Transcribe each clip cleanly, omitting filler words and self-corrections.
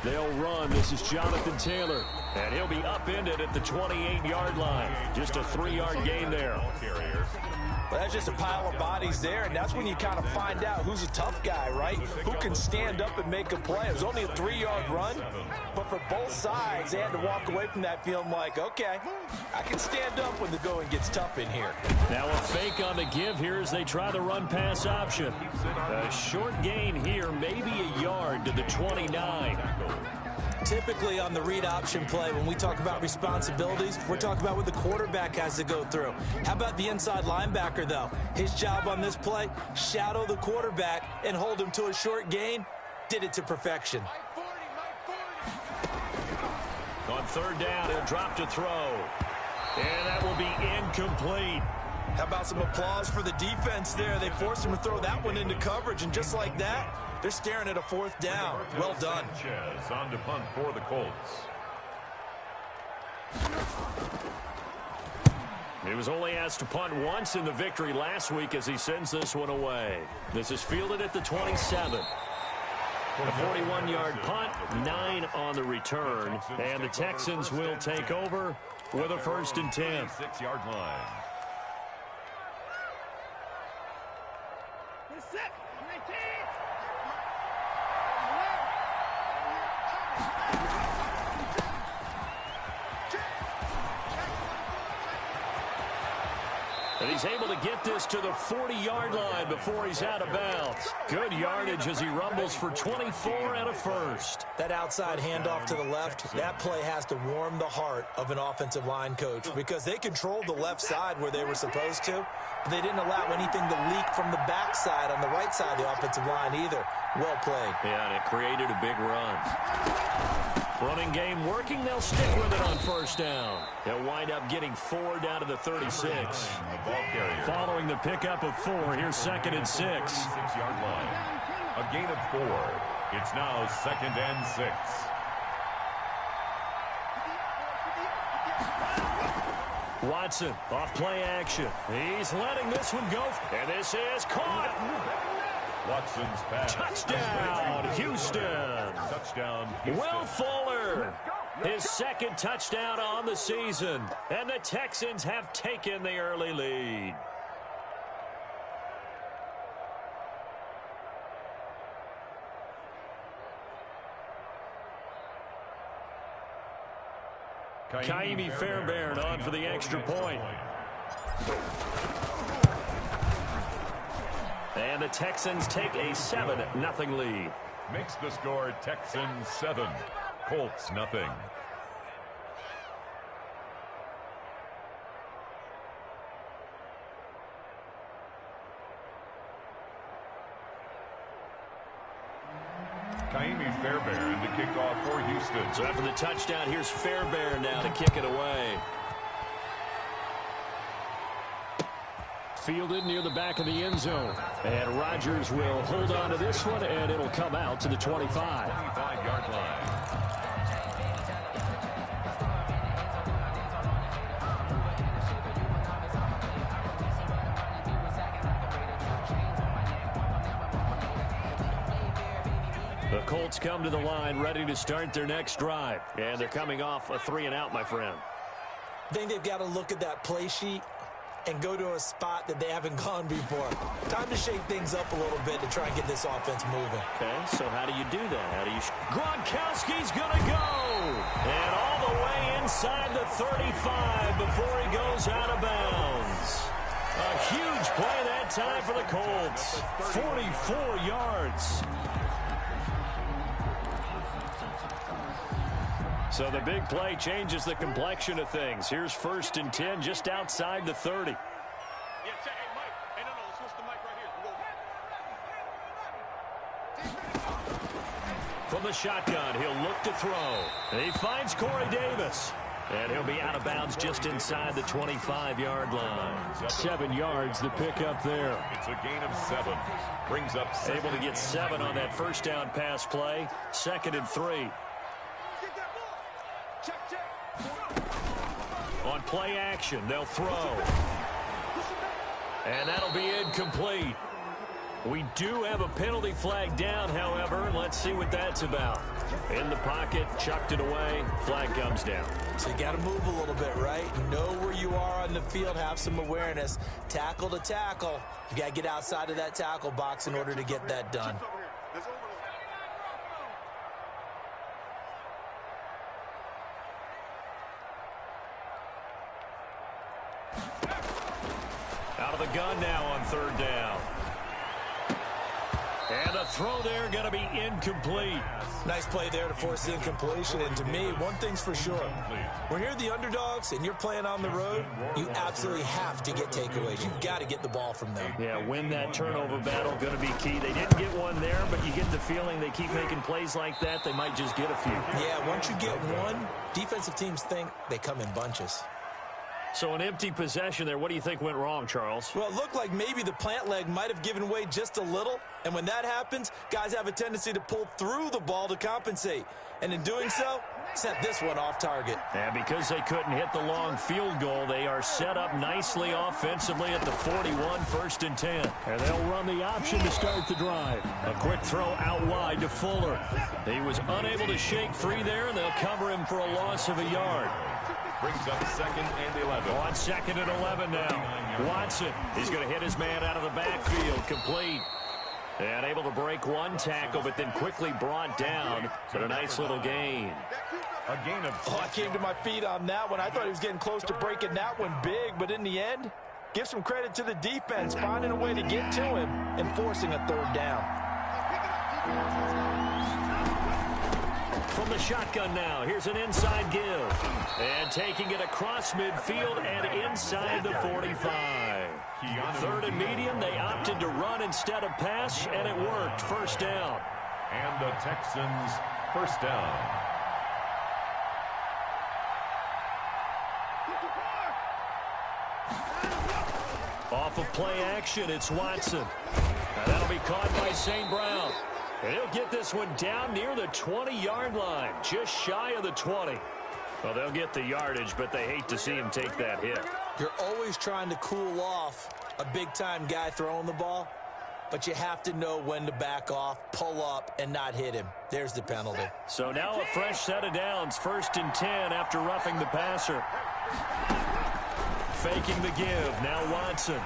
They'll run. This is Jonathan Taylor. And he'll be upended at the 28-yard line. Just a 3-yard gain there. Well, that's just a pile of bodies there, and that's when you kind of find out who's a tough guy, right? Who can stand up and make a play. It was only a 3-yard run, but for both sides, they had to walk away from that feeling like, okay, I can stand up when the going gets tough in here. Now a fake on the give here as they try the run-pass option. A short gain here, maybe a yard to the 29. Typically on the read option play, when we talk about responsibilities, we're talking about what the quarterback has to go through. How about the inside linebacker, though? His job on this play, shadow the quarterback and hold him to a short gain. Did it to perfection. On third down, he'll drop to throw. And that will be incomplete. How about some applause for the defense there? They forced him to throw that one into coverage, and just like that, they're staring at a fourth down. Well done. On to punt for the Colts. He was only asked to punt once in the victory last week as he sends this one away. This is fielded at the 27. A 41-yard punt, 9 on the return, and the Texans will take over with a 1st and 10. 6-yard line. And he's able to get this to the 40-yard line before he's out of bounds. Good yardage as he rumbles for 24 and a first. That outside handoff to the left, that play has to warm the heart of an offensive line coach because they controlled the left side where they were supposed to, but they didn't allow anything to leak from the backside on the right side of the offensive line either. Well played. Yeah, and it created a big run. Running game working. They'll stick with it on 1st down. They'll wind up getting 4 down to the 36. Following the pickup of 4, here's 2nd and 6. 6-yard line. A gain of 4. It's now 2nd and 6. Watson off play action. He's letting this one go. And this is caught. Watson's pass. Touchdown, Houston. Touchdown, Houston. Will Fuller, his 2nd touchdown on the season. And the Texans have taken the early lead. Kaimi Fairbairn on for the extra point. And the Texans take a 7-0 lead. Makes the score Texans 7, Colts nothing. Kaimi Fairbairn to kick off for Houston. So after the touchdown, here's Fairbairn now to kick it away. Fielded near the back of the end zone. And Rodgers will hold on to this one, and it'll come out to the 25. 25-yard line. The Colts come to the line ready to start their next drive. And they're coming off a 3-and-out, my friend. I think they've got to look at that play sheet and go to a spot that they haven't gone before. Time to shake things up a little bit to try and get this offense moving. Okay, so how do you do that? How do you... Gronkowski's going to go! And all the way inside the 35 before he goes out of bounds. A huge play that time for the Colts. 44 yards. So the big play changes the complexion of things. Here's 1st and 10 just outside the 30. From the shotgun, he'll look to throw. And he finds Corey Davis. And he'll be out of bounds just inside the 25-yard line. 7 yards the pickup there. It's a gain of 7. Brings up 7. Able to get 7 on that 1st down pass play. 2nd and 3. On play action, they'll throw. And that'll be incomplete. We do have a penalty flag down, however. Let's see what that's about. In the pocket, chucked it away, flag comes down. So you got to move a little bit, right? Know where you are on the field, have some awareness. Tackle to tackle. You got to get outside of that tackle box in order to get that done. Out of the gun now on third down. And the throw there going to be incomplete. Nice play there to force the incompletion. And to me, one thing's for sure. When you're the underdogs and you're playing on the road, you absolutely have to get takeaways. You've got to get the ball from them. Yeah, win that turnover battle, going to be key. They didn't get one there, but you get the feeling they keep making plays like that, they might just get a few. Yeah, once you get one, defensive teams think they come in bunches. So an empty possession there. What do you think went wrong, Charles? Well, it looked like maybe the plant leg might have given way just a little. And when that happens, guys have a tendency to pull through the ball to compensate. And in doing so, sent this one off target. And because they couldn't hit the long field goal, they are set up nicely offensively at the 41, 1st and 10. And they'll run the option to start the drive. A quick throw out wide to Fuller. He was unable to shake free there, and they'll cover him for a loss of a yard. Brings up 2nd and 11. On 2nd and 11 now. Watson, he's going to hit his man out of the backfield. Complete. And able to break one tackle, but then quickly brought down. But a nice little gain. A gain of 6. I came to my feet on that one. I thought he was getting close to breaking that one big, but in the end, give some credit to the defense, finding a way to get to him and forcing a 3rd down. From the shotgun now, here's an inside give. And taking it across midfield and inside the 45. 3rd and medium, they opted to run instead of pass, and it worked. 1st down. And the Texans, 1st down. Off of play action, it's Watson. Now that'll be caught by St. Brown. And he'll get this one down near the 20-yard line, just shy of the 20. Well, they'll get the yardage, but they hate to see him take that hit. You're always trying to cool off a big-time guy throwing the ball, but you have to know when to back off, pull up, and not hit him. There's the penalty. So now a fresh set of downs, 1st and 10 after roughing the passer. Faking the give, now Watson.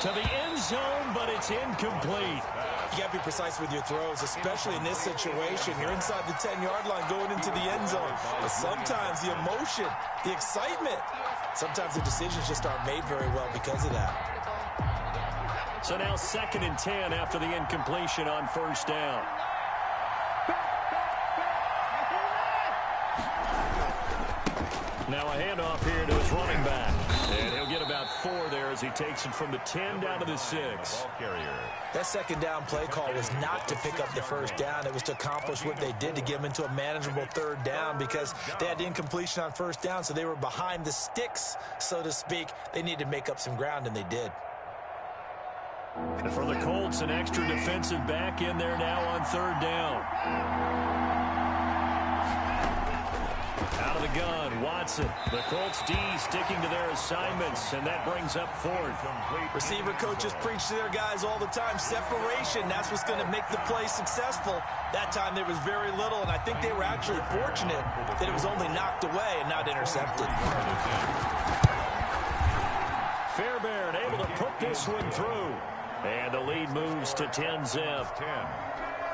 To the end zone, but it's incomplete. You got to be precise with your throws, especially in this situation. You're inside the 10-yard line going into the end zone. But sometimes the emotion, the excitement, sometimes the decisions just aren't made very well because of that. So now 2nd and 10 after the incompletion on 1st down. Now a handoff here to his running back. And he'll get about 4 there as he takes it from the 10 down to the 6. That 2nd down play call was not to pick up the 1st down. It was to accomplish what they did to get them into a manageable 3rd down because they had the incompletion on 1st down, so they were behind the sticks, so to speak. They needed to make up some ground, and they did. And for the Colts, an extra defensive back in there now on 3rd down. Out of the gun, Watson. The Colts D sticking to their assignments, and that brings up 4th. Receiver coaches preach to their guys all the time. Separation, that's what's going to make the play successful. That time there was very little, and I think they were actually fortunate that it was only knocked away and not intercepted. Fairbairn able to put this one through. And the lead moves to 10-zip.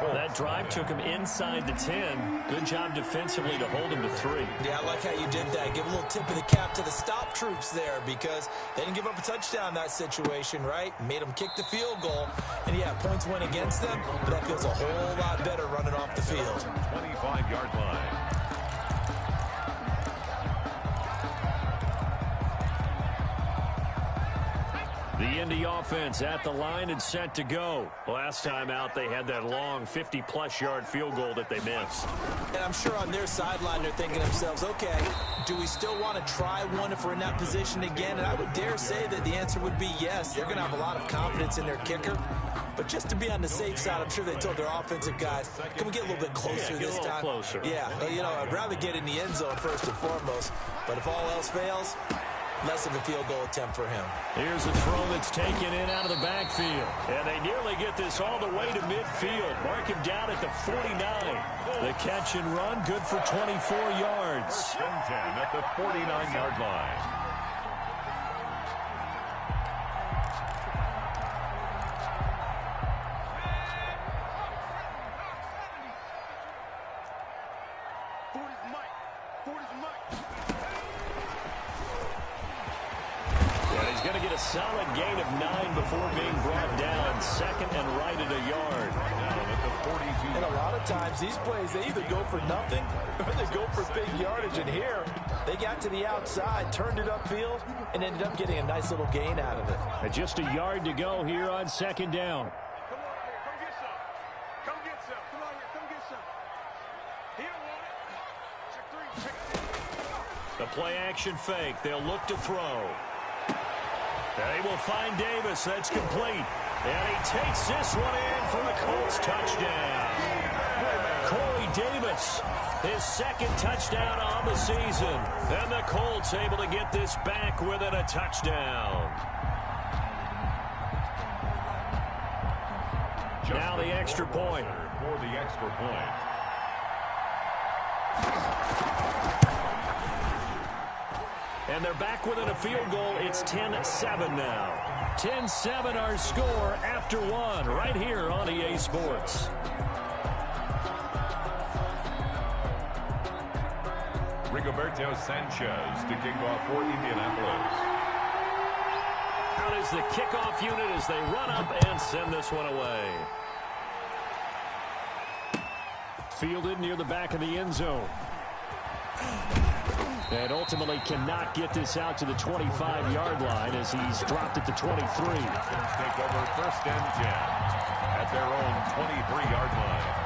That drive took him inside the 10. Good job defensively to hold him to 3. Yeah, I like how you did that. Give a little tip of the cap to the stop troops there because they didn't give up a touchdown in that situation, right? Made them kick the field goal. And, yeah, points went against them, but that feels a whole lot better running off the field. 25-yard line. The Indy offense at the line and set to go. Last time out, they had that long 50-plus yard field goal that they missed. And I'm sure on their sideline, they're thinking to themselves, okay, do we still want to try one if we're in that position again? And I would dare say that the answer would be yes. They're going to have a lot of confidence in their kicker. But just to be on the safe side, I'm sure they told their offensive guys, can we get a little bit closer this time? Closer. Yeah, you know, I'd rather get in the end zone first and foremost. But if all else fails, less of a field goal attempt for him. Here's a throw that's taken in out of the backfield. And they nearly get this all the way to midfield. Mark him down at the 49. The catch and run, good for 24 yards. 10 at the 49-yard line. Going to get a solid gain of 9 before being brought down. Second and right at a yard. And a lot of times these plays, they either go for nothing or they go for big yardage. And here, they got to the outside, turned it upfield, and ended up getting a nice little gain out of it. And just a yard to go here on second down. The play action fake. They'll look to throw. They will find Davis. That's complete. And he takes this one in for a Colts touchdown. Corey Davis, his second touchdown on the season. And the Colts able to get this back within a touchdown. Now the extra point. For the extra point. And they're back within a field goal. It's 10-7 now. 10-7 our score after one right here on EA Sports. Rigoberto Sanchez to kick off for Indianapolis. Out is the kickoff unit as they run up and send this one away. Fielded near the back of the end zone. And ultimately cannot get this out to the 25-yard line as he's dropped at the 23. Take over first and 10 at their own 23-yard line.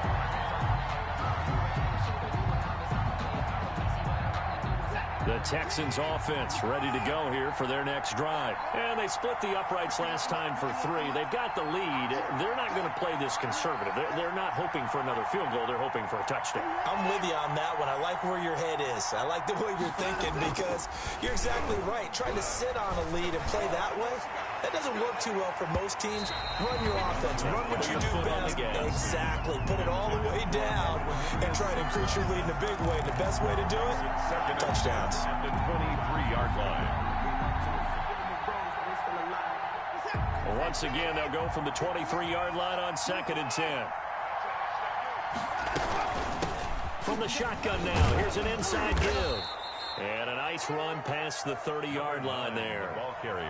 The Texans offense ready to go here for their next drive. And they split the uprights last time for 3. They've got the lead. They're not going to play this conservative. They're not hoping for another field goal. They're hoping for a touchdown. I'm with you on that one. I like where your head is. I like the way you're thinking because you're exactly right. Trying to sit on a lead and play that way, that doesn't work too well for most teams. Run your offense. Run what you do best. Exactly. Put it all the way down and try to increase your lead in a big way. And the best way to do it, touchdowns. At the 23-yard line. Well, once again, they'll go from the 23-yard line on second and 10. From the shotgun now, here's an inside give. And a nice run past the 30-yard line there.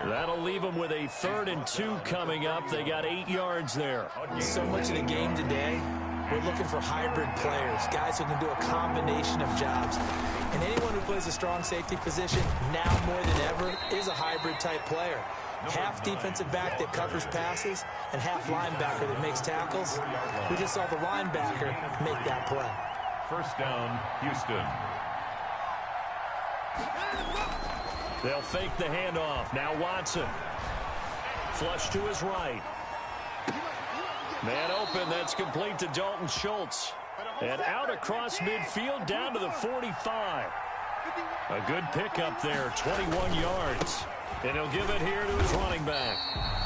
That'll leave them with a 3rd and 2 coming up. They got 8 yards there. So much of the game today, we're looking for hybrid players, guys who can do a combination of jobs. And anyone who plays a strong safety position, now more than ever, is a hybrid-type player. Half defensive back that covers passes and half linebacker that makes tackles. We just saw the linebacker make that play. First down, Houston. They'll fake the handoff. Now Watson. Flush to his right. Man open. That's complete to Dalton Schultz. And out across midfield down to the 45. A good pickup there. 21 yards. And he'll give it here to his running back.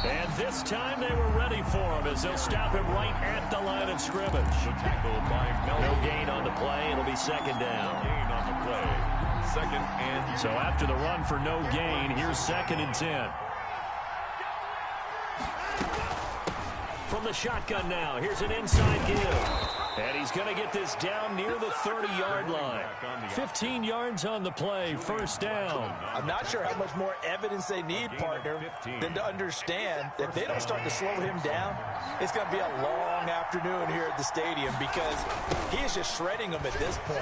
And this time they were ready for him as they'll stop him right at the line of scrimmage. The tackle by Melvin. No gain on the play. It'll be second down. No gain on the play. Second and... So after the run for no gain, here's second and 10. From the shotgun now, here's an inside give. And he's going to get this down near the 30-yard line. 15 yards on the play, first down. I'm not sure how much more evidence they need, partner, than to understand that if they don't start to slow him down, it's going to be a long afternoon here at the stadium because he is just shredding them at this point.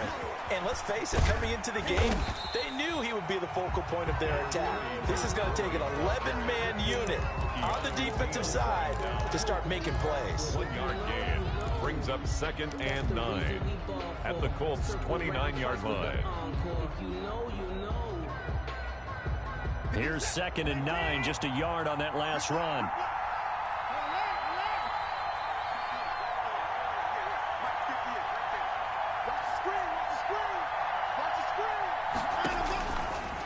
And let's face it, coming into the game, they knew he would be the focal point of their attack. This is going to take an 11-man unit on the defensive side to start making plays. 1-yard gain brings up second and 9 at the Colts' 29-yard line. Here's second and 9, just a yard on that last run.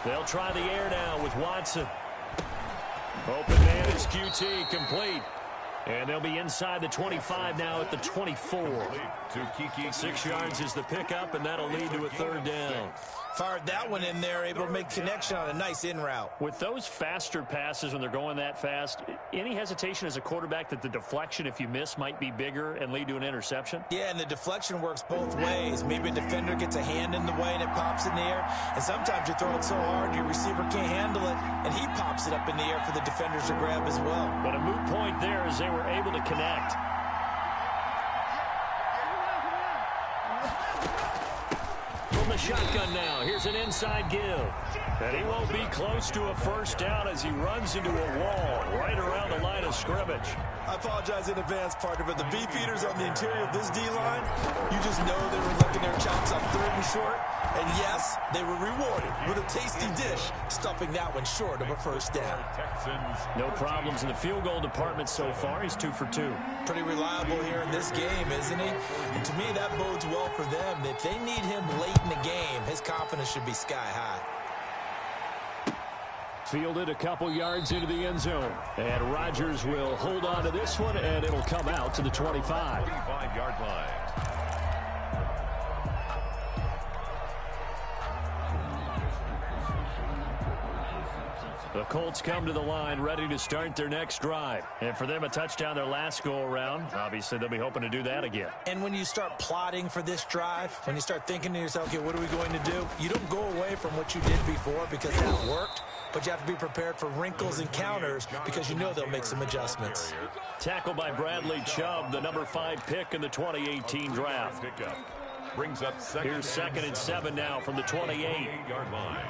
They'll try the air now with Watson. Open man is QT, complete. And they'll be inside the 25 now at the 24. 6 yards is the pickup, and that'll lead to a third down. Fired that one in there, able to make connection on a nice in route. With those faster passes when they're going that fast, any hesitation as a quarterback that the deflection, if you miss, might be bigger and lead to an interception? Yeah, and the deflection works both ways. Maybe a defender gets a hand in the way and it pops in the air. And sometimes you throw it so hard your receiver can't handle it, and he pops it up in the air for the defenders to grab as well. But a moot point there as they were able to connect. From the shotgun now, here's an inside give. And he won't be close to a first down as he runs into a wall right around the line of scrimmage. I apologize in advance, partner, but the beefeaters on the interior of this D-line, you just know they were licking their chops on 3rd and short. And yes, they were rewarded with a tasty dish, stuffing that one short of a first down. No problems in the field goal department so far. He's 2 for 2. Pretty reliable here in this game, isn't he? And to me, that bodes well for them. If they need him late in the game, his confidence should be sky high. Fielded a couple yards into the end zone. And Rodgers will hold on to this one, and it'll come out to the 25. 25-yard line. The Colts come to the line ready to start their next drive. And for them, a touchdown their last go-around. Obviously, they'll be hoping to do that again. And when you start plotting for this drive, when you start thinking to yourself, okay, what are we going to do? You don't go away from what you did before because that worked. But you have to be prepared for wrinkles and counters because you know they'll make some adjustments. Tackled by Bradley Chubb, the number 5 pick in the 2018 draft. Brings up Here's 2nd and 7 now from the 28-yard line.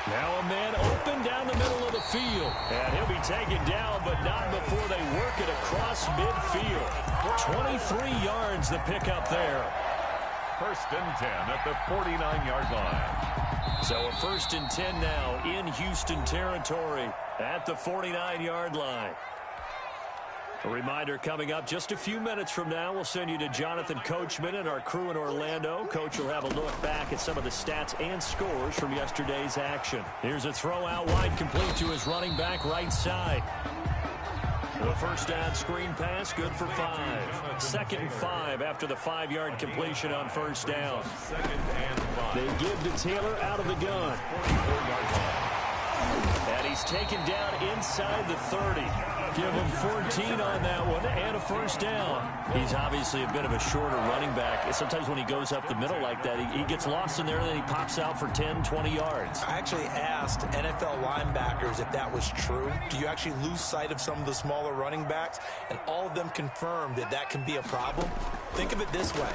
Now a man open down the middle of the field. And he'll be taken down, but not before they work it across midfield. 23 yards the pickup there. 1st and 10 at the 49-yard line. So a 1st and 10 now in Houston territory at the 49-yard line. A reminder coming up just a few minutes from now, we'll send you to Jonathan Coachman and our crew in Orlando. Coach will have a look back at some of the stats and scores from yesterday's action. Here's a throw out wide, complete to his running back right side. The first down screen pass, good for 5. 2nd and 5 after the 5-yard completion on first down. 2nd and 5. They give to Taylor out of the gun. 44-yard line. And he's taken down inside the 30. Give him 14 on that one and a first down. He's obviously a bit of a shorter running back. Sometimes when he goes up the middle like that, he gets lost in there and then he pops out for 10, 20 yards. I actually asked NFL linebackers if that was true. Do you actually lose sight of some of the smaller running backs? And all of them confirmed that that can be a problem. Think of it this way.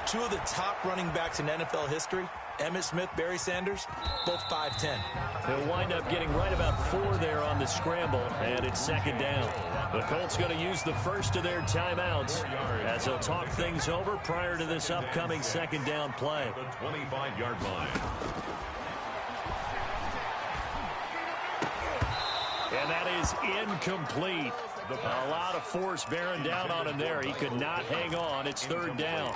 2 of the top running backs in NFL history, Emmitt Smith, Barry Sanders, both 5'10". He'll wind up getting right about 4 there on the scramble, and it's 2nd down. The Colts going to use the first of their timeouts as they'll talk things over prior to this upcoming 2nd down play. The 25-yard line. And that is incomplete. A lot of force bearing down on him there. He could not hang on. It's 3rd down.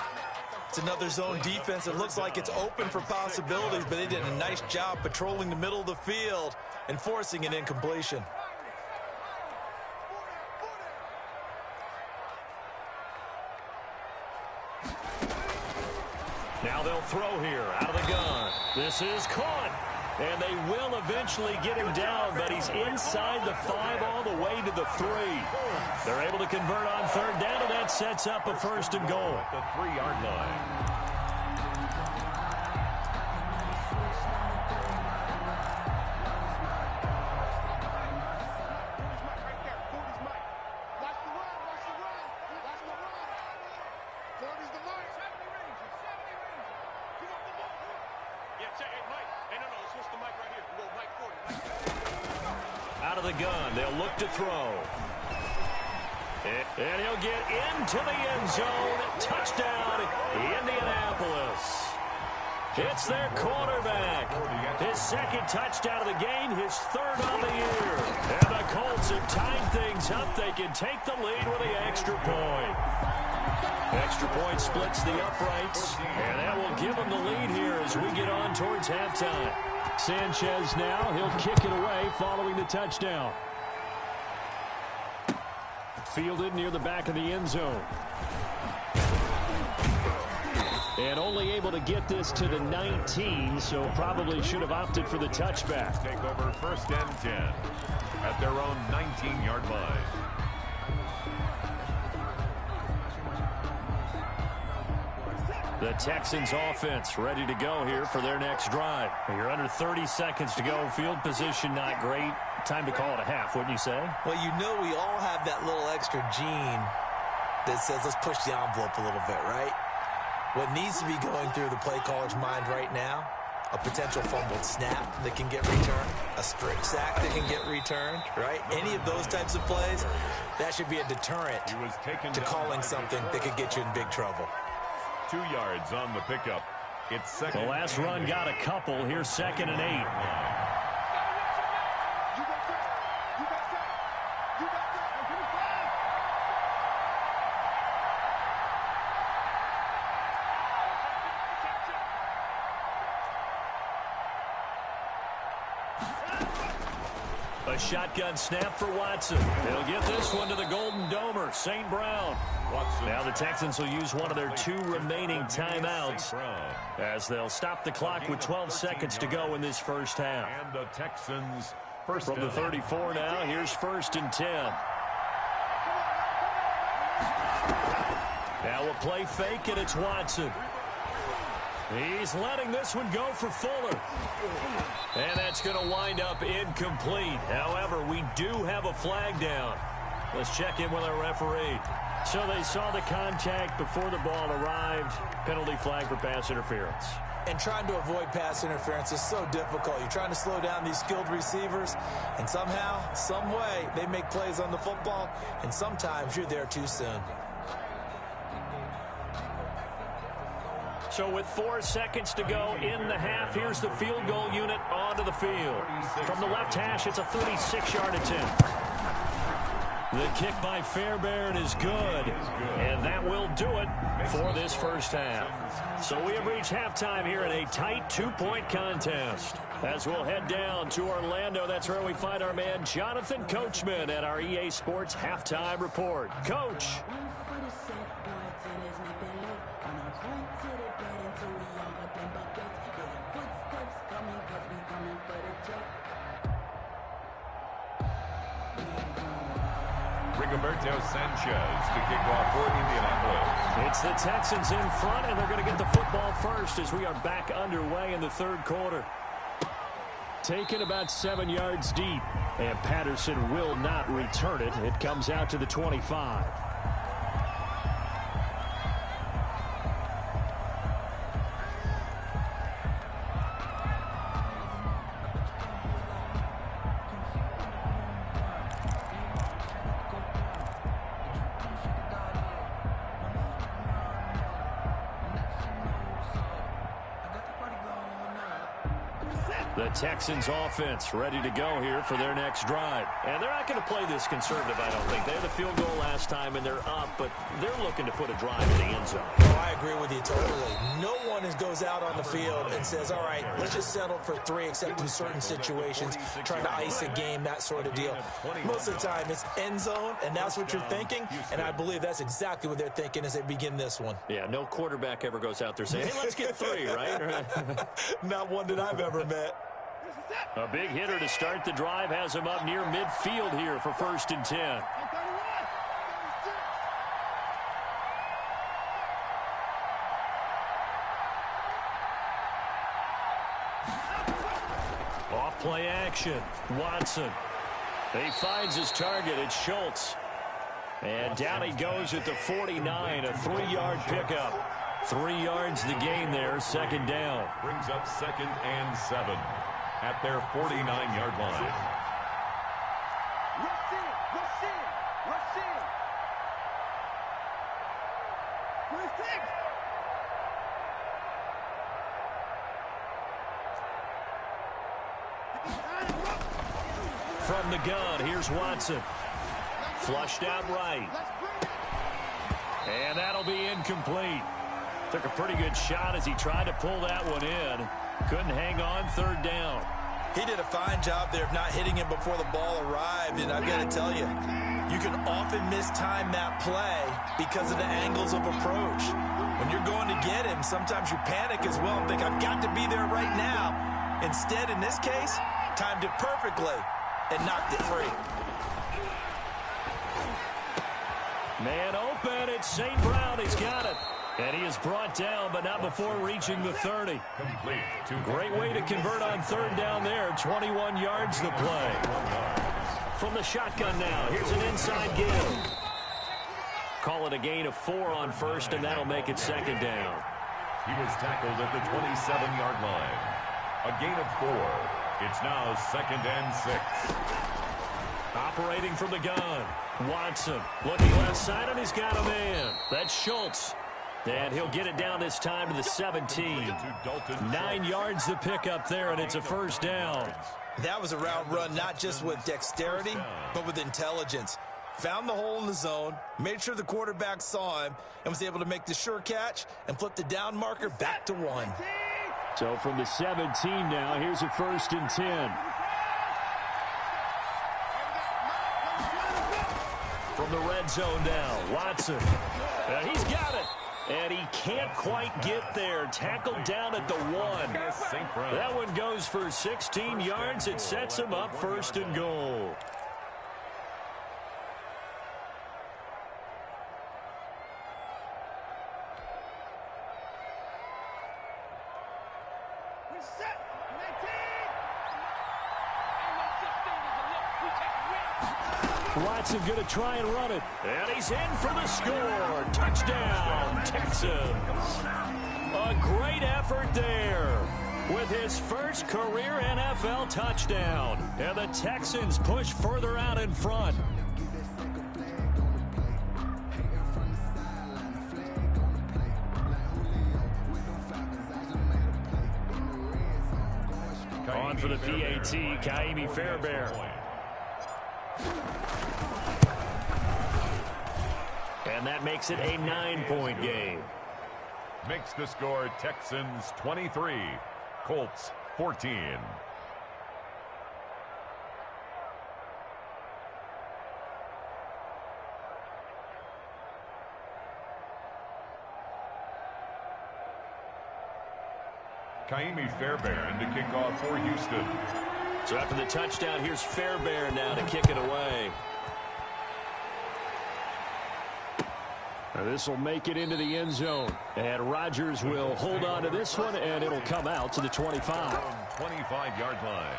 It's another zone defense. It looks like it's open for possibilities, but they did a nice job patrolling the middle of the field and forcing an incompletion. Now they'll throw here out of the gun. This is caught. And they will eventually get him down, but he's inside the 5 all the way to the 3. They're able to convert on 3rd down, and that sets up a 1st and goal. At the 3-yard line. Out of the gun, they'll look to throw. And he'll get into the end zone. Touchdown, Indianapolis. It's their quarterback. His 2nd touchdown of the game, his 3rd on the year. And the Colts Texans have tied things up. They can take the lead with the extra point. Extra point splits the uprights, and that will give them the lead here as we get on towards halftime. Sanchez now, he'll kick it away following the touchdown. Fielded near the back of the end zone. And only able to get this to the 19, so probably should have opted for the touchback. Take over 1st and 10 at their own 19-yard line. The Texans offense ready to go here for their next drive. You're under 30 seconds to go. Field position not great. Time to call it a half, wouldn't you say? Well, you know we all have that little extra gene that says let's push the envelope a little bit, right? What needs to be going through the play caller's mind right now, a potential fumbled snap that can get returned, a strip sack that can get returned, right? Any of those types of plays, that should be a deterrent to calling something that could get you in big trouble. 2 yards on the pickup. It's second. The last run got a couple. Here's 2nd and 8. A shotgun snap for Watson. They'll get this one to the Golden Domer, St. Brown. Now the Texans will use one of their 2 remaining timeouts as they'll stop the clock with 12 seconds to go in this first half. And the Texans first from the 34 now. Here's 1st and 10. Now a play fake, and it's Watson. He's letting this one go for Fuller. And that's going to wind up incomplete. However, we do have a flag down. Let's check in with our referee. So they saw the contact before the ball arrived. Penalty flag for pass interference. And trying to avoid pass interference is so difficult. You're trying to slow down these skilled receivers, and somehow, some way, they make plays on the football, and sometimes you're there too soon. So with 4 seconds to go in the half, here's the field goal unit onto the field. From the left hash, it's a 36-yard attempt. The kick by Fairbairn is good, and that will do it for this first half. So we have reached halftime here in a tight 2-point contest. As we'll head down to Orlando, that's where we find our man Jonathan Coachman at our EA Sports Halftime Report. Coach. Rigoberto Sanchez to kick off for Indianapolis. It's the Texans in front, and they're going to get the football first as we are back underway in the 3rd quarter. Taken about 7 yards deep, and Patterson will not return it. It comes out to the 25. The Texans offense ready to go here for their next drive. And they're not going to play this conservative, I don't think. They had the field goal last time, and they're up, but they're looking to put a drive in the end zone. Oh, I agree with you totally. No one goes out on the field and says, all right, let's just settle for 3, except in certain situations, trying to ice a game, that sort of deal. Most of the time, it's end zone, and that's what you're thinking, and I believe that's exactly what they're thinking as they begin this one. Yeah, no quarterback ever goes out there saying, hey, let's get 3, right? Not one that I've ever met. A big hitter to start the drive has him up near midfield here for 1st and 10. Off play action. Watson. He finds his target. It's Schultz. And down he goes at the 49, a 3-yard pickup. 3 yards the gain there, 2nd down. Brings up 2nd and 7 at their 49-yard line. from the gun. Here's Watson. Flushed out right. And that'll be incomplete. Took a pretty good shot as he tried to pull that one in. Couldn't hang on, third down. He did a fine job there of not hitting him before the ball arrived, and I've got to tell you, you can often mistime that play because of the angles of approach. When you're going to get him, sometimes you panic as well and think, I've got to be there right now. Instead, in this case, timed it perfectly and knocked it free. Man open, it's St. Brown, he's got it. And he is brought down, but not before reaching the 30. Great way to convert on third down there. 21 yards to play. From the shotgun now, here's an inside give. Call it a gain of 4 on first, and that'll make it second down. He was tackled at the 27-yard line. A gain of 4. It's now second and 6. Operating from the gun. Watson looking left side, and he's got a man. That's Schultz. And he'll get it down this time to the 17. 9 yards to pick up there, and it's a first down. That was a route run not just with dexterity, but with intelligence. Found the hole in the zone, made sure the quarterback saw him, and was able to make the sure catch and flip the down marker back to 1. So from the 17 now, here's a first and 10. From the red zone now, Watson. And he's got it. And he can't quite get there. Tackled down at the 1. That one goes for 16 yards. It sets him up first and goal. Watson going to try and run it. And he's in for the score. Touchdown, Texans. A great effort there with his first career NFL touchdown. And the Texans push further out in front. On for the PAT, Kaimi Fairbairn. And that makes it a 9-point game. Makes the score Texans 23, Colts 14. Kaimi Fairbairn to kick off for Houston. So after the touchdown, here's Fairbairn now to kick it away. This will make it into the end zone. And Rodgers will hold on to this one, and it'll come out to the 25. 25-yard line.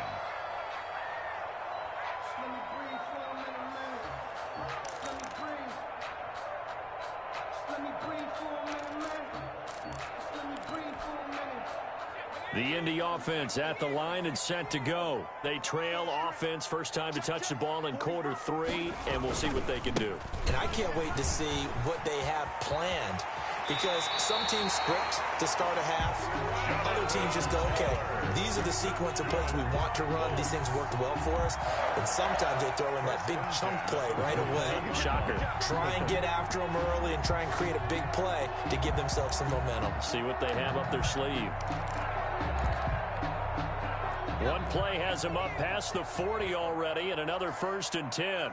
The Indy offense at the line and set to go. They trail offense, first time to touch the ball in quarter 3, and we'll see what they can do. And I can't wait to see what they have planned, because some teams script to start a half. Other teams just go, okay, these are the sequence of plays we want to run. These things worked well for us. And sometimes they throw in that big chunk play right away. Shocker. Try and get after them early and try and create a big play to give themselves some momentum. See what they have up their sleeve. One play has him up past the 40 already, and another first and 10.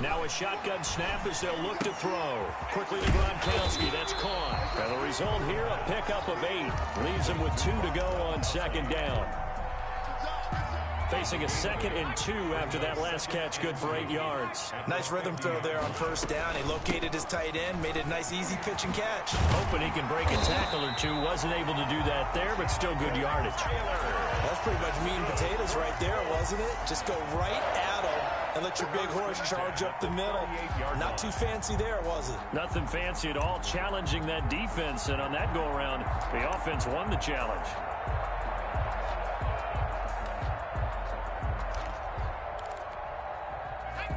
Now a shotgun snap as they'll look to throw. Quickly to Gronkowski. That's caught. And the result here, a pickup of 8. Leaves him with 2 to go on second down. Facing a 2nd and 2 after that last catch, good for 8 yards. Nice rhythm throw there on first down. He located his tight end, made it a nice easy pitch and catch. Hoping he can break a tackle or two. Wasn't able to do that there, but still good yardage. That's pretty much meat and potatoes right there, wasn't it? Just go right at him and let your big horse charge up the middle. Not too fancy there, was it? Nothing fancy at all, challenging that defense, and on that go-around, the offense won the challenge.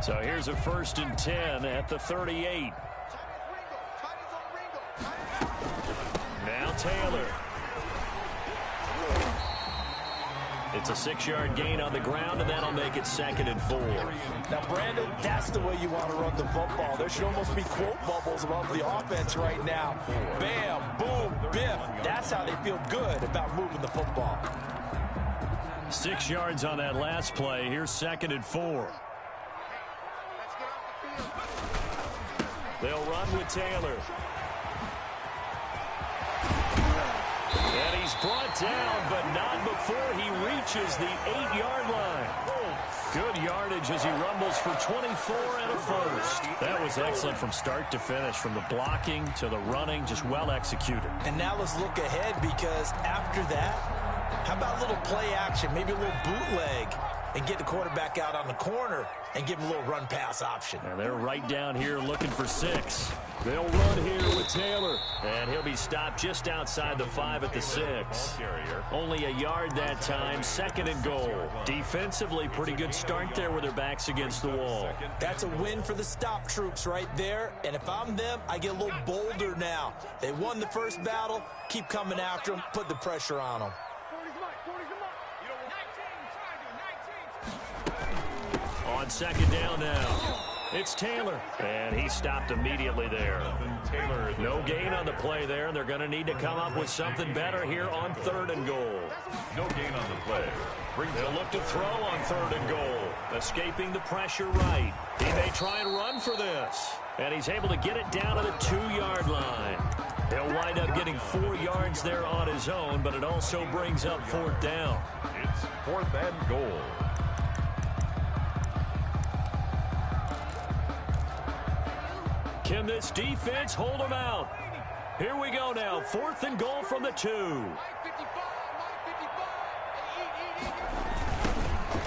So here's a first and 10 at the 38. Now Taylor. It's a 6-yard gain on the ground, and that'll make it 2nd and 4. Now, Brandon, that's the way you want to run the football. There should almost be quote bubbles above the offense right now. Bam, boom, biff. That's how they feel good about moving the football. 6 yards on that last play. Here's 2nd and 4. They'll run with Taylor. And he's brought down, but not before he reaches the 8-yard line. Good yardage as he rumbles for 24 and a first. That was excellent from start to finish, from the blocking to the running, just well executed. And now let's look ahead, because after that, how about a little play action, maybe a little bootleg, and get the quarterback out on the corner and give him a little run-pass option. And they're right down here looking for 6. They'll run here with Taylor. And he'll be stopped just outside the 5 at the 6. Only a yard that time, 2nd and goal. Defensively, pretty good start there with their backs against the wall. That's a win for the stop troops right there. And if I'm them, I get a little bolder now. They won the first battle. Keep coming after them. Put the pressure on them. On 2nd down now, it's Taylor, and he stopped immediately there. No gain on the play there, and they're going to need to come up with something better here on 3rd and goal. No gain on the play. They'll look to throw on 3rd and goal, escaping the pressure right. He may try and run for this, and he's able to get it down to the 2-yard line. He'll wind up getting 4 yards there on his own, but it also brings up 4th down. It's 4th and goal. Can this defense hold them out? Here we go now. 4th and goal from the 2.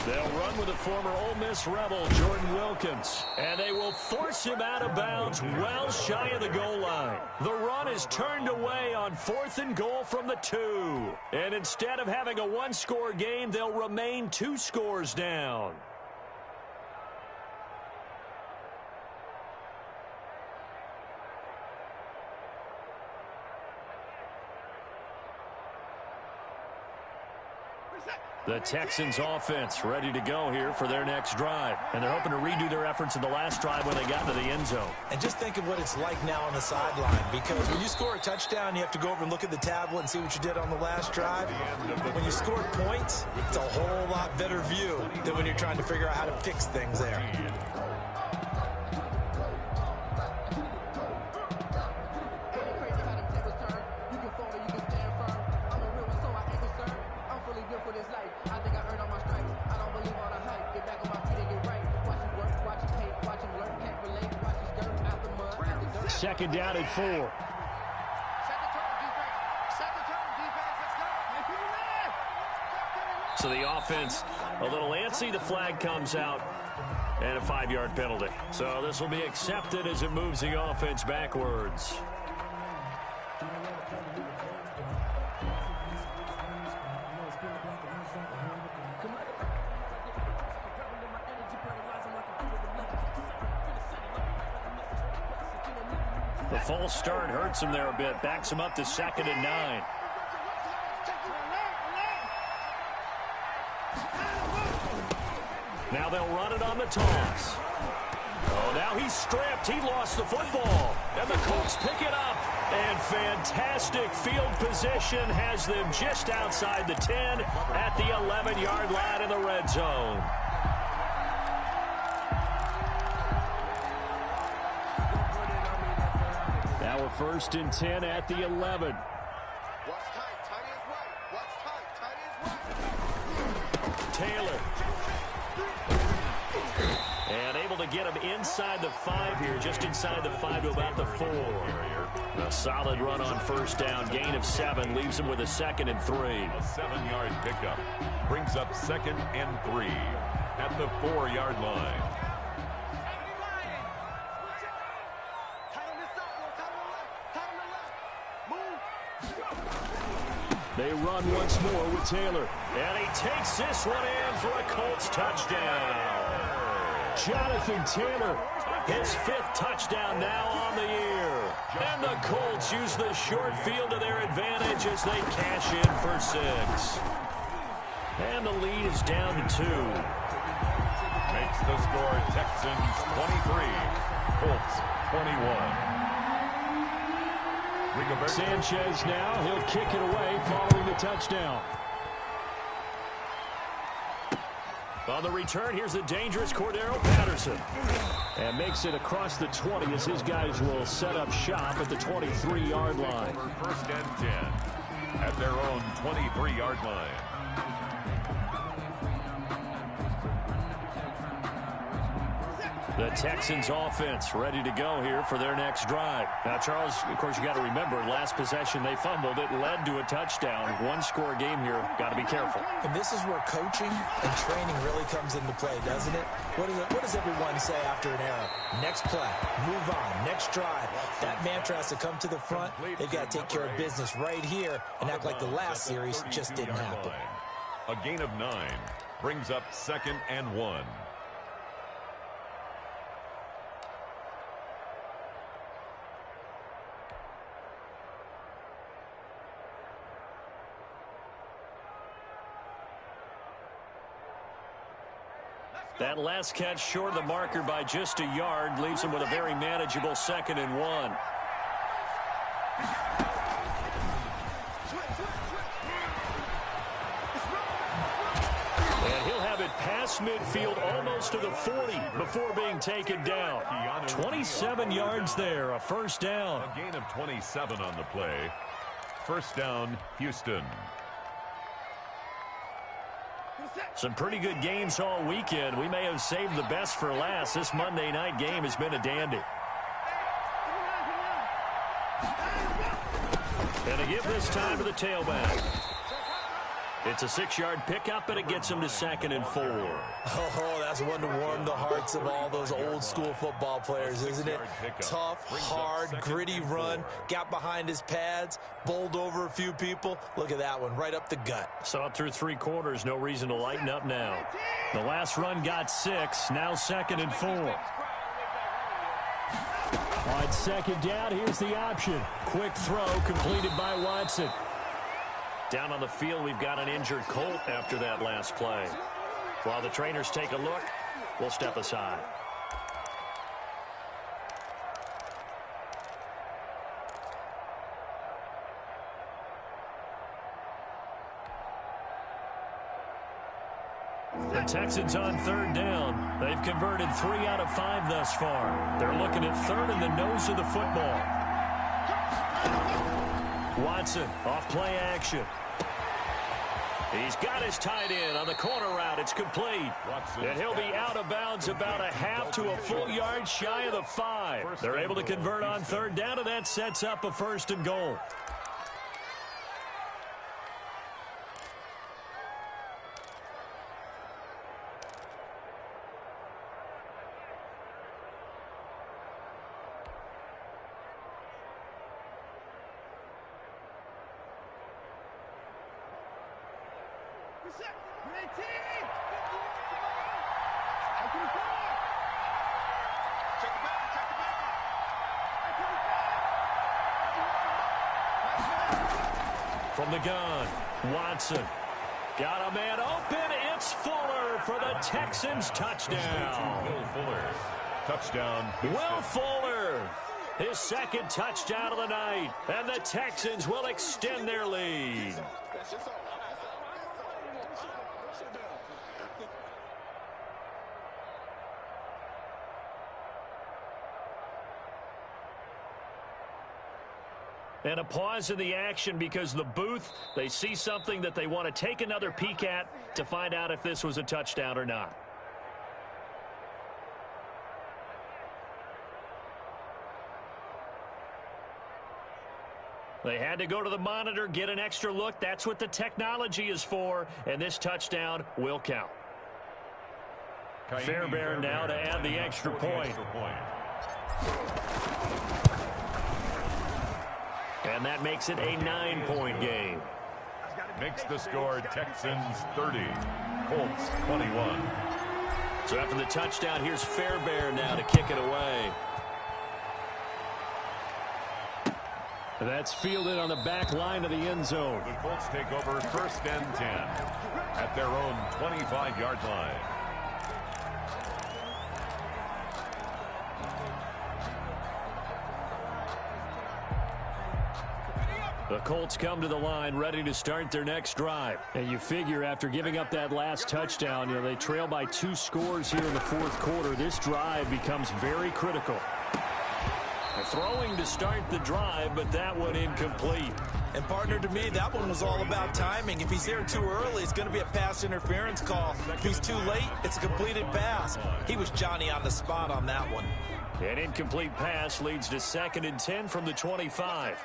They'll run with the former Ole Miss Rebel, Jordan Wilkins. And they will force him out of bounds well shy of the goal line. The run is turned away on 4th and goal from the 2. And instead of having a 1-score game, they'll remain 2 scores down. The Texans offense ready to go here for their next drive. And they're hoping to redo their efforts in the last drive when they got to the end zone. And just think of what it's like now on the sideline, because when you score a touchdown, you have to go over and look at the tablet and see what you did on the last drive. When you scored points, it's a whole lot better view than when you're trying to figure out how to fix things there. Second down and 4. So the offense a little antsy. The flag comes out and a 5-yard penalty. So this will be accepted as it moves the offense backwards. The false start hurts him there a bit. Backs him up to 2nd and 9. Now they'll run it on the toss. Oh, now he's stripped. He lost the football. And the Colts pick it up. And fantastic field position has them just outside the 10 at the 11-yard line in the red zone. Now we're 1st and 10 at the 11. Taylor. And able to get him inside the 5 here, just inside the 5 to about the 4. A solid run on 1st down, gain of 7, leaves him with a 2nd and 3. A 7-yard pickup brings up 2nd and 3 at the 4-yard line. They run once more with Taylor. And he takes this one in for a Colts touchdown. Jonathan Taylor, his 5th touchdown now on the year. And the Colts use the short field to their advantage as they cash in for 6. And the lead is down to 2. Makes the score Texans 23, Colts 21. Sanchez now, he'll kick it away following the touchdown. On the return, here's the dangerous Cordero Patterson. And makes it across the 20 as his guys will set up shop at the 23-yard line. First and 10 at their own 23-yard line. The Texans offense ready to go here for their next drive. Now, Charles, of course, you got to remember, last possession they fumbled. It led to a touchdown. One-score game here. Got to be careful. And this is where coaching and training really comes into play, doesn't it? What does everyone say after an error? Next play, move on, next drive. That mantra has to come to the front. They've got to take care of business right here and act like the last series just didn't happen. A gain of 9 brings up 2nd and 1. That last catch short of the marker by just a yard leaves him with a very manageable 2nd and 1. And he'll have it past midfield almost to the 40 before being taken down. 27 yards there, a first down. A gain of 27 on the play. First down, Houston. Some pretty good games all weekend. We may have saved the best for last. This Monday night game has been a dandy. And to give this time to the tailback. It's a 6-yard pickup, and it gets him to 2nd and 4. Oh, that's one to warm the hearts of all those old-school football players, isn't it? Tough, hard, gritty run, got behind his pads, bowled over a few people. Look at that one, right up the gut. Saw it through 3 quarters, no reason to lighten up now. The last run got 6, now 2nd and 4. On 2nd down, here's the option. Quick throw completed by Watson. Down on the field, we've got an injured Colt after that last play. While the trainers take a look, we'll step aside. The Texans on 3rd down. They've converted 3 out of 5 thus far. They're looking at 3rd in the nose of the football. Watson off play action. He's got his tight end on the corner route. It's complete. And he'll be out of bounds about a half to a full yard shy of the 5. They're able to convert on 3rd down, and that sets up a 1st and goal. From the gun, Watson. Got a man open. It's Fuller for the Texans touchdown. Will Fuller. Touchdown. Will Fuller. His 2nd touchdown of the night. And the Texans will extend their lead. And a pause in the action because the booth, they see something that they want to take another peek at to find out if this was a touchdown or not. They had to go to the monitor, get an extra look. That's what the technology is for, and this touchdown will count. Fairbairn now to add the extra point. And that makes it a 9-point game. Makes the score Texans 30, Colts 21. So after the touchdown, here's Fairbairn now to kick it away. That's fielded on the back line of the end zone. The Colts take over 1st and 10 at their own 25-yard line. The Colts come to the line ready to start their next drive. And you figure after giving up that last touchdown, they trail by 2 scores here in the 4th quarter. This drive becomes very critical. Throwing to start the drive, but that one incomplete. And partner, to me, that one was all about timing. If he's there too early, it's going to be a pass interference call. If he's too late, it's a completed pass. He was Johnny on the spot on that one. An incomplete pass leads to 2nd and 10 from the 25.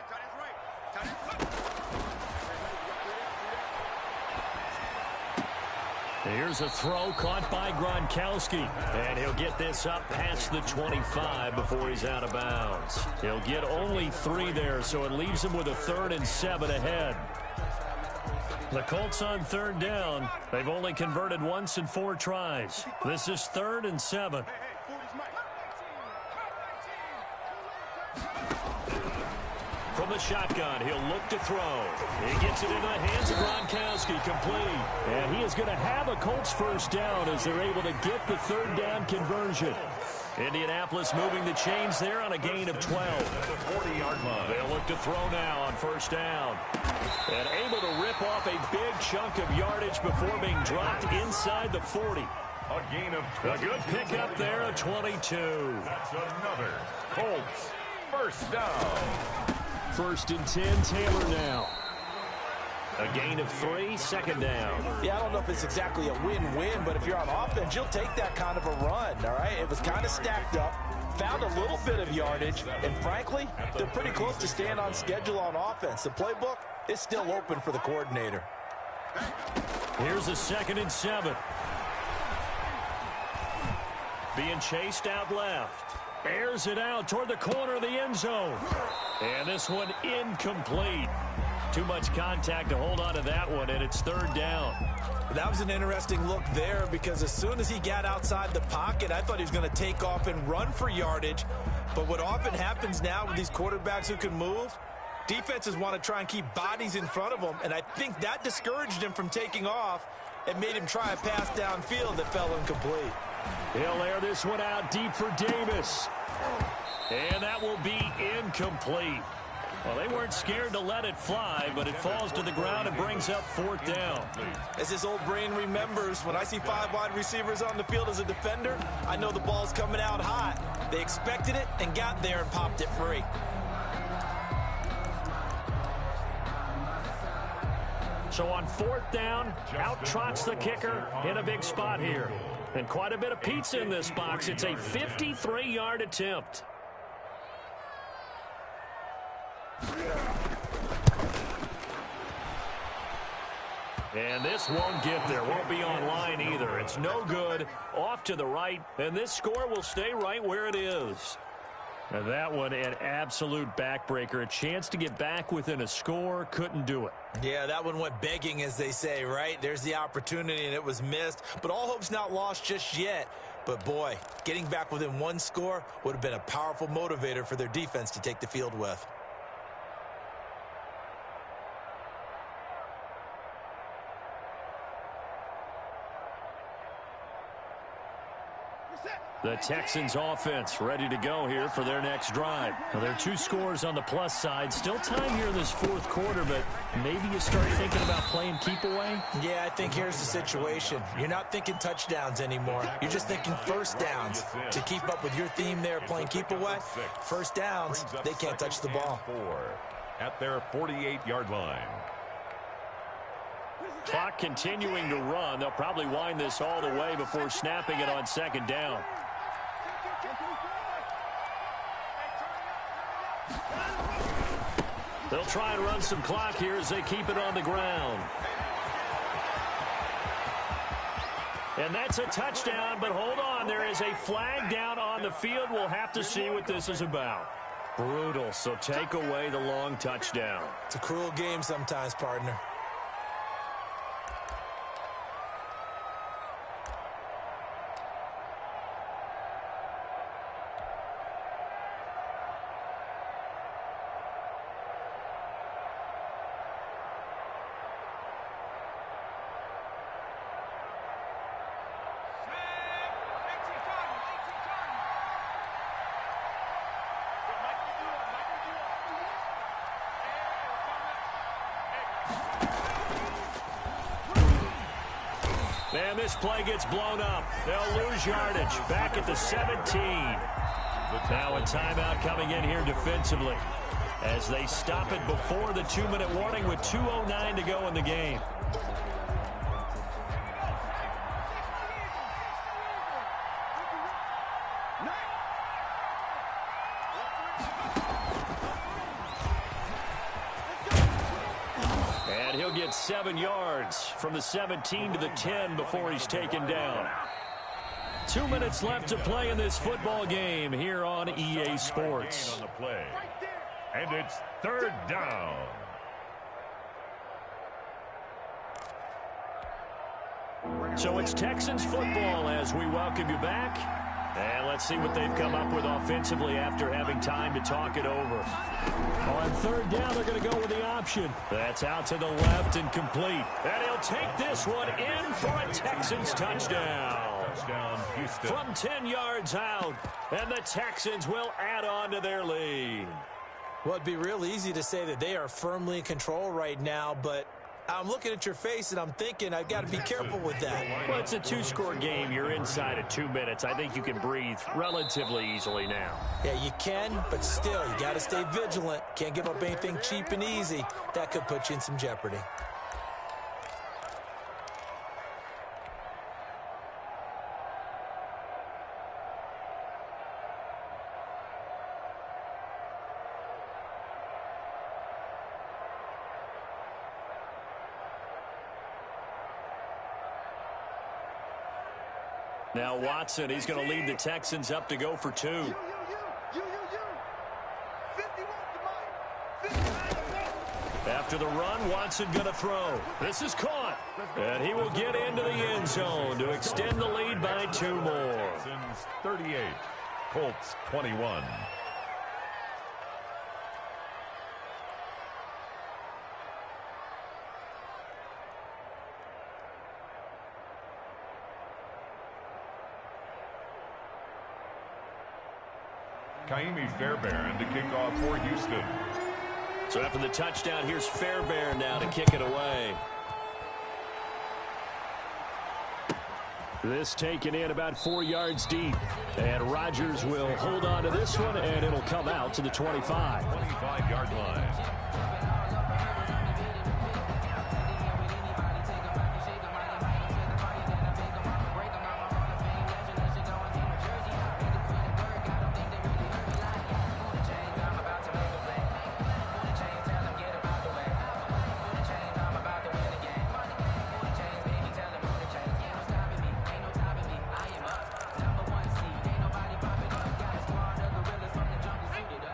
Here's a throw caught by Gronkowski. And he'll get this up past the 25 before he's out of bounds. He'll get only 3 there, so it leaves him with a 3rd and 7 ahead. The Colts on 3rd down. They've only converted once in 4 tries. This is 3rd and 7. From the shotgun, he'll look to throw. He gets it into the hands of Gronkowski, complete. And he is going to have a Colts 1st down as they're able to get the 3rd down conversion. Indianapolis moving the chains there on a gain of 12. At the 40-yard line. They'll look to throw now on 1st down. And able to rip off a big chunk of yardage before being dropped inside the 40. A gain of 22. A good pickup there, a 22. That's another Colts 1st down. 1st and 10, Taylor now. A gain of 3, 2nd down. Yeah, I don't know if it's exactly a win-win, but if you're on offense, you'll take that kind of a run, all right? It was kind of stacked up, found a little bit of yardage, and frankly, they're pretty close to staying on schedule on offense. The playbook is still open for the coordinator. Here's a 2nd and 7. Being chased out left. Airs it out toward the corner of the end zone. And this one incomplete. Too much contact to hold on to that one, and it's 3rd down. That was an interesting look there because as soon as he got outside the pocket, I thought he was going to take off and run for yardage. But what often happens now with these quarterbacks who can move, defenses want to try and keep bodies in front of them, and I think that discouraged him from taking off and made him try a pass downfield that fell incomplete. He'll air this one out deep for Davis. And that will be incomplete. Well, they weren't scared to let it fly, but it falls to the ground and brings up 4th down. As his old brain remembers, when I see 5 wide receivers on the field as a defender, I know the ball's coming out hot. They expected it and got there and popped it free. So on 4th down, out trots the kicker in a big spot here. And quite a bit of pizza in this box. It's a 53-yard attempt. And this won't get there. Won't be online either. It's no good. Off to the right. And this score will stay right where it is. And that one, an absolute backbreaker. A chance to get back within a score. Couldn't do it. Yeah, that one went begging, as they say, right? There's the opportunity, and it was missed. But all hope's not lost just yet. But, boy, getting back within 1 score would have been a powerful motivator for their defense to take the field with. The Texans offense ready to go here for their next drive. Now, there are 2 scores on the plus side. Still time here in this 4th quarter, but maybe you start thinking about playing keep away? Yeah, I think here's the situation. You're not thinking touchdowns anymore. You're just thinking 1st downs. To keep up with your theme there, playing keep away, 1st downs, they can't touch the ball. At their 48-yard line. Clock continuing to run. They'll probably wind this all the way before snapping it on 2nd down. They'll try and run some clock here as they keep it on the ground. And that's a touchdown, but hold on. There is a flag down on the field. We'll have to see what this is about. Brutal, so take away the long touchdown. It's a cruel game sometimes, partner. And this play gets blown up. They'll lose yardage. Back at the 17. Now a timeout coming in here defensively as they stop it before the 2-minute warning with 2:09 to go in the game. And he'll get 7 yards from the 17 to the 10 before he's taken down. 2 minutes left to play in this football game here on EA Sports. On the play. And it's 3rd down. So it's Texans football as we welcome you back. And let's see what they've come up with offensively after having time to talk it over. On 3rd down, they're going to go with the option. That's out to the left and complete. And he'll take this one in for a Texans touchdown. Touchdown, Houston. From 10 yards out, and the Texans will add on to their lead. Well, it'd be real easy to say that they are firmly in control right now, but I'm looking at your face and I'm thinking I've got to be careful with that. Well, it's a 2-score game. You're inside of 2 minutes. I think you can breathe relatively easily now. Yeah, you can, but still, you got to stay vigilant. Can't give up anything cheap and easy. That could put you in some jeopardy. Now Watson, he's going to lead the Texans up to go for 2. After the run, Watson going to throw. This is caught. And he will get into the end zone to extend the lead by 2 more. Texans 38, Colts 21. Fairbairn to kick off for Houston. So after the touchdown, here's Fairbairn now to kick it away. This taken in about 4 yards deep. And Rodgers will hold on to this one, and it'll come out to the 25. 25-yard line.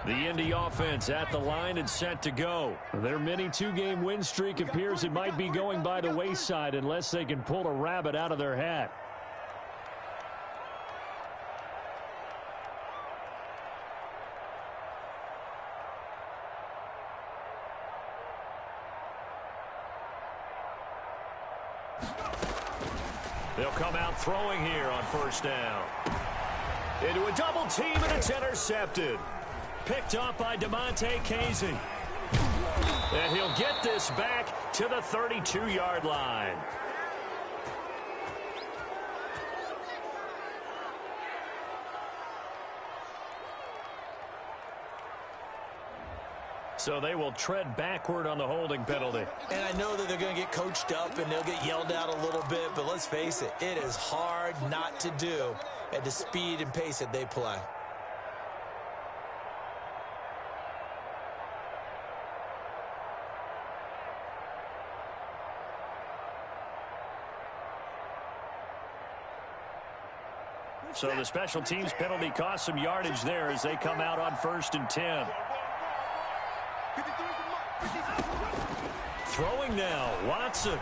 The Indy offense at the line and set to go. Their mini 2-game win streak appears it might be going by the wayside unless they can pull a rabbit out of their hat. They'll come out throwing here on 1st down. Into a double team, and it's intercepted. Picked up by DeMonte Casey. And he'll get this back to the 32-yard line. So they will tread backward on the holding penalty. And I know that they're going to get coached up and they'll get yelled at a little bit, but let's face it, it is hard not to do at the speed and pace that they play. So the special teams penalty cost some yardage there as they come out on 1st and 10. Throwing now, Watson.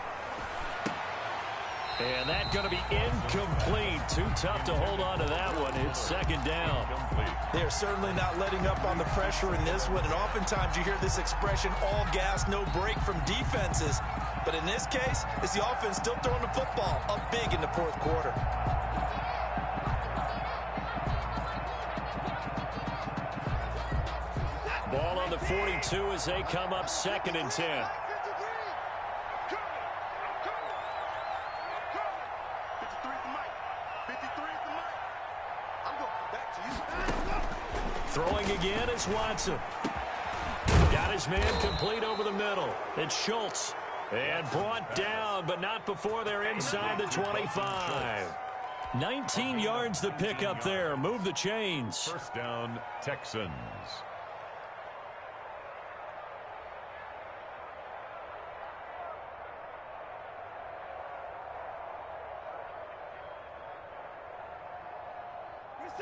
And that's going to be incomplete. Too tough to hold on to that one. It's 2nd down. They're certainly not letting up on the pressure in this one. And oftentimes you hear this expression, all gas, no break from defenses. But in this case, it's the offense still throwing the football up big in the 4th quarter. Ball on the 42 as they come up 2nd and 10. Throwing again is Watson. Got his man complete over the middle. It's Schultz. And brought down, but not before they're inside the 25. 19 yards the pick up there. Move the chains. First down, Texans.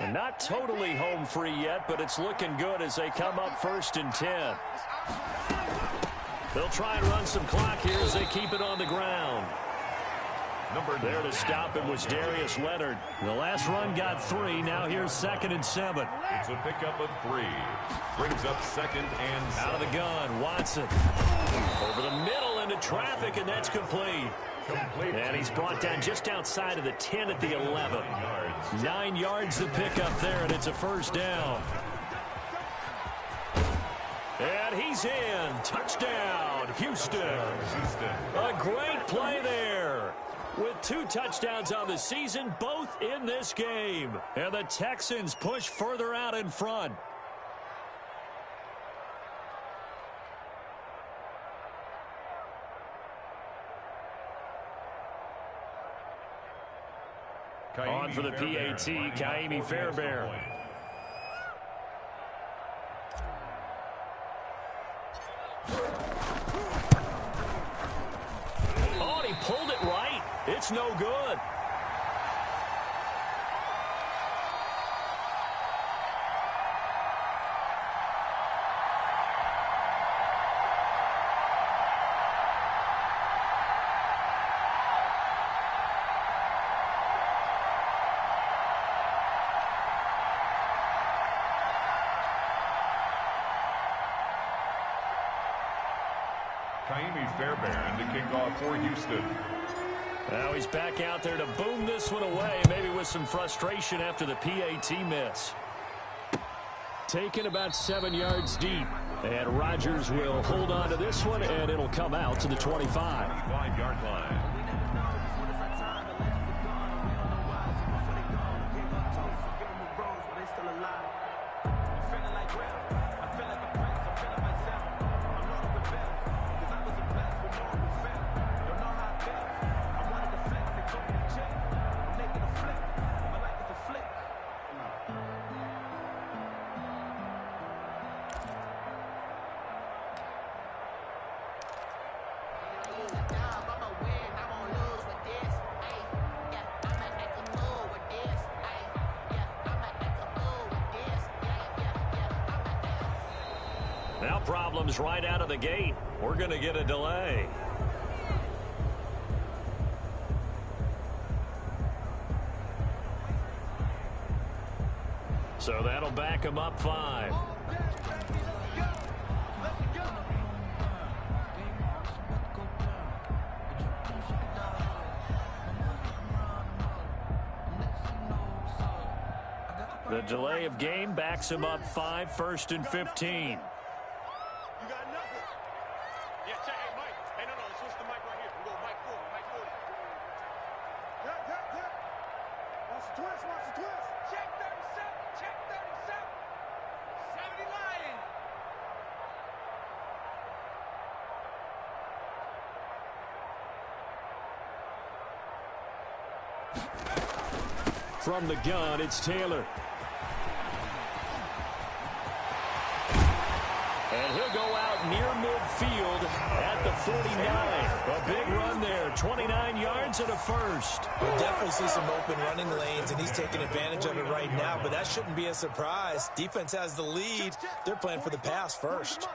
And not totally home free yet, but it's looking good as they come up 1st and 10. They'll try and run some clock here as they keep it on the ground. There to stop him was Darius Leonard. The last run got 3. Now here's 2nd and 7. It's a pickup of 3. Brings up 2nd and 7. Out of the gun, Watson. Over the middle into traffic, and that's complete. And he's brought down just outside of the 10 at the 11. 9 yards to pick up there, and it's a first down. And he's in. Touchdown, Houston. A great play there. With 2 touchdowns on the season, both in this game. And the Texans push further out in front. On for the PAT, Kaimi Fairbairn. Oh, and he pulled it right. It's no good. Kaimi Fairbairn to kick off for Houston. Now he's back out there to boom this one away, maybe with some frustration after the PAT miss. Taken about 7 yards deep. And Rodgers will hold on to this one, and it'll come out to the 25. 5-yard line. Now problems right out of the gate. We're going to get a delay. So that'll back him up 5. The delay of game backs him up 5, 1st and 15. From the gun, it's Taylor. And he'll go out near midfield at the 49. A big run there, 29 yards and a first. We'll definitely see some open running lanes, and he's taking advantage of it right now, but that shouldn't be a surprise. Defense has the lead. They're playing for the pass first.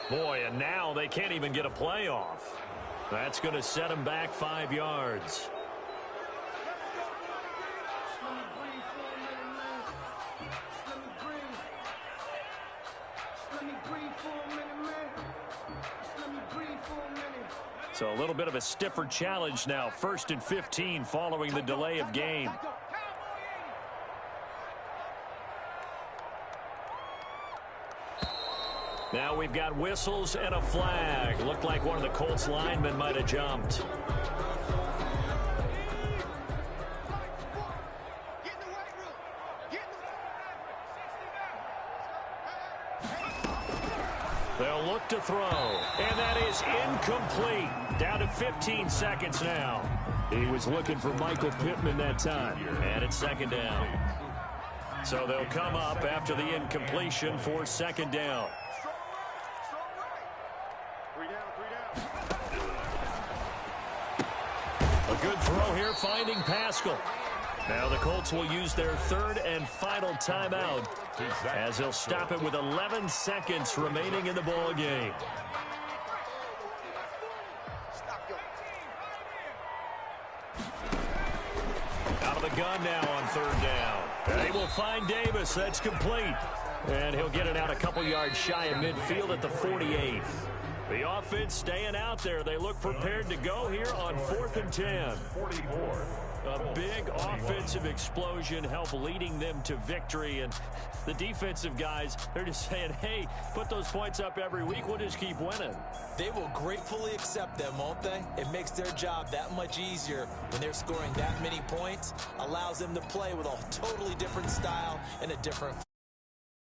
Boy, and now they can't even get a playoff. That's going to set them back 5 yards. So a little bit of a stiffer challenge now. 1st and 15 following the delay of game. Now we've got whistles and a flag. Looked like one of the Colts linemen might have jumped. They'll look to throw, and that is incomplete. Down to 15 seconds now. He was looking for Michael Pittman that time, and it's 2nd down. So they'll come up after the incompletion for 2nd down. A good throw here, finding Pascal. Now the Colts will use their 3rd and final timeout as they'll stop it with 11 seconds remaining in the ball game. Out of the gun now on 3rd down. They will find Davis. That's complete. And he'll get it out a couple yards shy of midfield at the 48. The offense staying out there. They look prepared to go here on 4th and 10. 44. A big offensive explosion help leading them to victory. And the defensive guys, they're just saying, hey, put those points up every week. We'll just keep winning. They will gratefully accept them, won't they? It makes their job that much easier when they're scoring that many points. Allows them to play with a totally different style and a different